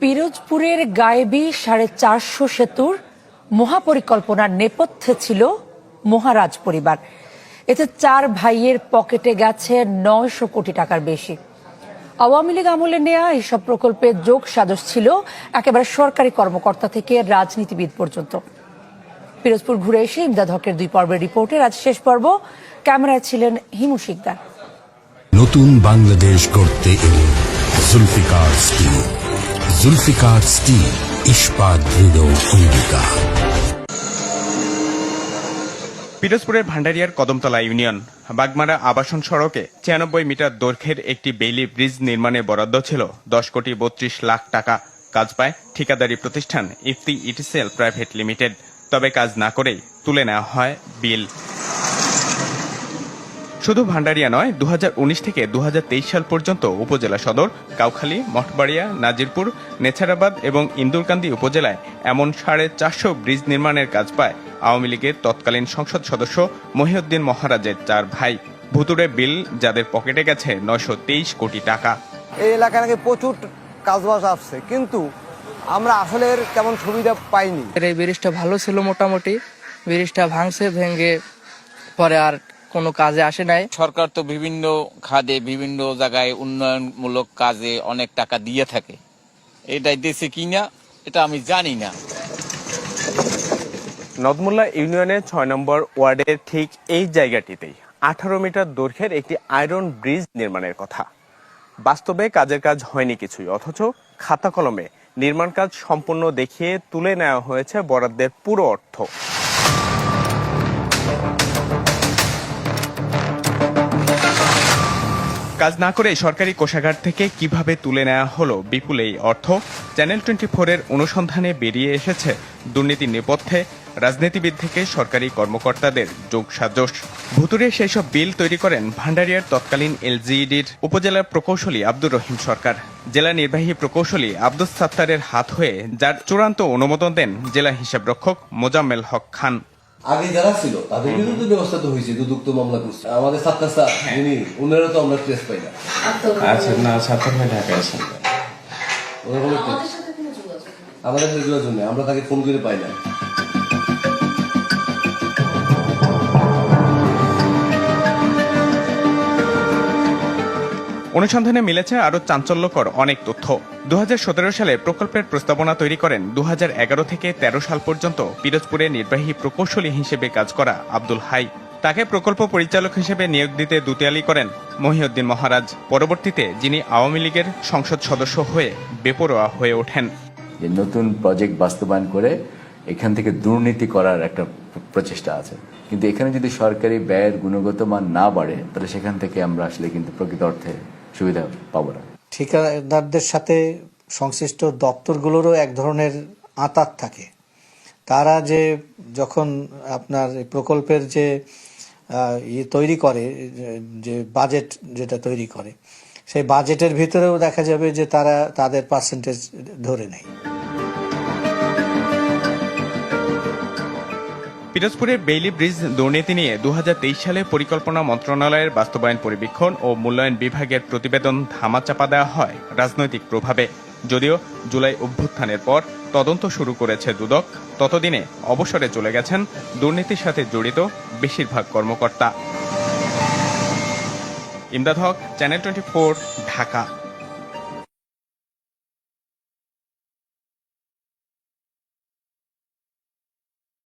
পিরোজপুরের গায়েবী 450 সেতুর মহাপরিকল্পনার নেপথ্যে ছিল মহারাজ পরিবার। এতে 4 ভাইয়ের পকেটে গেছে 900 কোটি টাকার বেশি। আওয়ামী লীগ আমলে নেওয়া এইসব প্রকল্পে যোগ সাজশ ছিল একেবারে সরকারি কর্মকর্তা থেকে রাজনীতিবিদ পর্যন্ত। পিরোজপুর ঘুরে এসে ইমদাদ হকের 2 পর্বের রিপোর্টের আজ শেষ পর্ব। ক্যামেরায় ছিলেন হিমু শিকদার। নতুন বাংলাদেশ গড়তে এলো জুলফিকার স্টিল। জুলফিকার স্টিল, ইস্পাত দৃঢ় অঙ্গীকার। পিরোজপুরের ভান্ডারিয়ার কদমতলা ইউনিয়ন বাগমারা আবাসন সড়কে 96 মিটার দৈর্ঘ্যের একটি বেইলি ব্রিজ নির্মাণে বরাদ্দ ছিল 10 কোটি 32 লাখ টাকা। কাজ পায় ঠিকাদারি প্রতিষ্ঠান ইফতি ইটিসিএল প্রাইভেট লিমিটেড। তবে কাজ না করেই তুলে নেওয়া হয় বিল। শুধু ভান্ডারিয়া নয়, 2019 থেকে 2023 সাল পর্যন্ত উপজেলা সদর, কাউখালী, মঠবাড়িয়া, নাজিরপুর, নেছারাবাদ এবং ইন্দুরকান্দি উপজেলায় এমন 450 ব্রিজ নির্মাণের কাজ পায় আওয়ামী লীগের তৎকালীন সংসদ সদস্য মহিউদ্দিন মহারাজের 4 ভাই। ভুতুড়ে বিল যাদের পকেটে গেছে 923 কোটি টাকা। এই এলাকায় নাকি প্রচুর কাজবাজ আসছে, কিন্তু আমরা আসলে তেমন সুবিধা পাইনি। এই ব্রিজটা ভালো ছিল, মোটামুটি ব্রিজটা ভাঙছে, ভেঙে পরে আর কোনো কাজে আসে নাই। সরকার তো বিভিন্ন খাতে বিভিন্ন জায়গায় উন্নয়নমূলক কাজে অনেক টাকা দিয়ে থাকে, এটাই দিয়েছে কিনা এটা আমি জানি না। নদমুল্লা ইউনিয়নের 6 নম্বর ওয়ার্ডের ঠিক এই জায়গাটিতেই 18 মিটার দৈর্ঘ্যের একটি আয়রন ব্রিজ নির্মাণের কথা। বাস্তবে কাজের কাজ হয়নি কিছুই, অথচ খাতা কলমে নির্মাণ কাজ সম্পূর্ণ দেখিয়ে তুলে নেওয়া হয়েছে বরাদ্দের পুরো অর্থ। কাজ না করে সরকারি কোষাগার থেকে কিভাবে তুলে নেওয়া হলো বিপুল এই অর্থ? চ্যানেল 24-এর অনুসন্ধানে বেরিয়ে এসেছে দুর্নীতির নেপথ্যে রাজনীতিবিদ থেকে সরকারি কর্মকর্তাদের যোগসাজশ। ভুতুড়ে সেই সব বিল তৈরি করেন ভান্ডারিয়ার তৎকালীন এলজিইডির উপজেলার প্রকৌশলী আব্দুর রহিম সরকার। জেলা নির্বাহী প্রকৌশলী আব্দুস সাত্তারের হাত হয়ে যার চূড়ান্ত অনুমোদন দেন জেলা হিসাবরক্ষক মোজাম্মেল হক খান। আগে যারা ছিল তাদের বিরুদ্ধে ব্যবস্থা তো হয়েছে, দুদক মামলা করছে। আমাদের সাত্তার স্যার উনি ওনারা তো আমরা ট্রেস পাই না। আচ্ছা, না সাত্তার ভাই ঢাকায় আছেন, আমাদের যোগাযোগ নেই, আমরা তাকে ফোন করে পাই না। অনুসন্ধানে মিলেছে আরো চাঞ্চল্যকর অনেক তথ্য। 2017 সালে প্রকল্পের প্রস্তাবনা তৈরি করেন 2011 থেকে 13 সাল পর্যন্ত পিরোজপুরে নির্বাহী প্রকৌশলী হিসেবে কাজ করা আব্দুল হাই। তাকে প্রকল্প পরিচালক হিসেবে নিয়োগ দিতে দুতিয়ালি করেন মহিউদ্দিন মহারাজ। পরবর্তীতে যিনি আওয়ামী লীগের সংসদ সদস্য হয়ে বেপরোয়া হয়ে ওঠেন। নতুন প্রজেক্ট বাস্তবায়ন করে এখান থেকে দুর্নীতি করার একটা প্রচেষ্টা আছে, কিন্তু এখানে যদি সরকারি ব্যয়ের গুণগত মান না বাড়ে তাহলে সেখান থেকে আমরা আসলে কিন্তু প্রকৃত অর্থে সুবিধা পাবো না। ঠিকাদারদের সাথে সংশ্লিষ্ট দপ্তরগুলোরও এক ধরনের আঁতাত থাকে। তারা যে যখন আপনার প্রকল্পের যে তৈরি করে, যে বাজেট যেটা তৈরি করে, সেই বাজেটের ভিতরেও দেখা যাবে যে তারা তাদের পার্সেন্টেজ ধরে নেয়। পিরোজপুরের বেইলি ব্রিজ দুর্নীতি নিয়ে 2023 সালে পরিকল্পনা মন্ত্রণালয়ের বাস্তবায়ন পরিবীক্ষণ ও মূল্যায়ন বিভাগের প্রতিবেদন ধামাচাপা দেওয়া হয় রাজনৈতিক প্রভাবে। যদিও জুলাই অভ্যুত্থানের পর তদন্ত শুরু করেছে দুদক, ততদিনে অবসরে চলে গেছেন দুর্নীতির সাথে জড়িত বেশিরভাগ কর্মকর্তা। ইমদাদ হক, চ্যানেল 24, ঢাকা।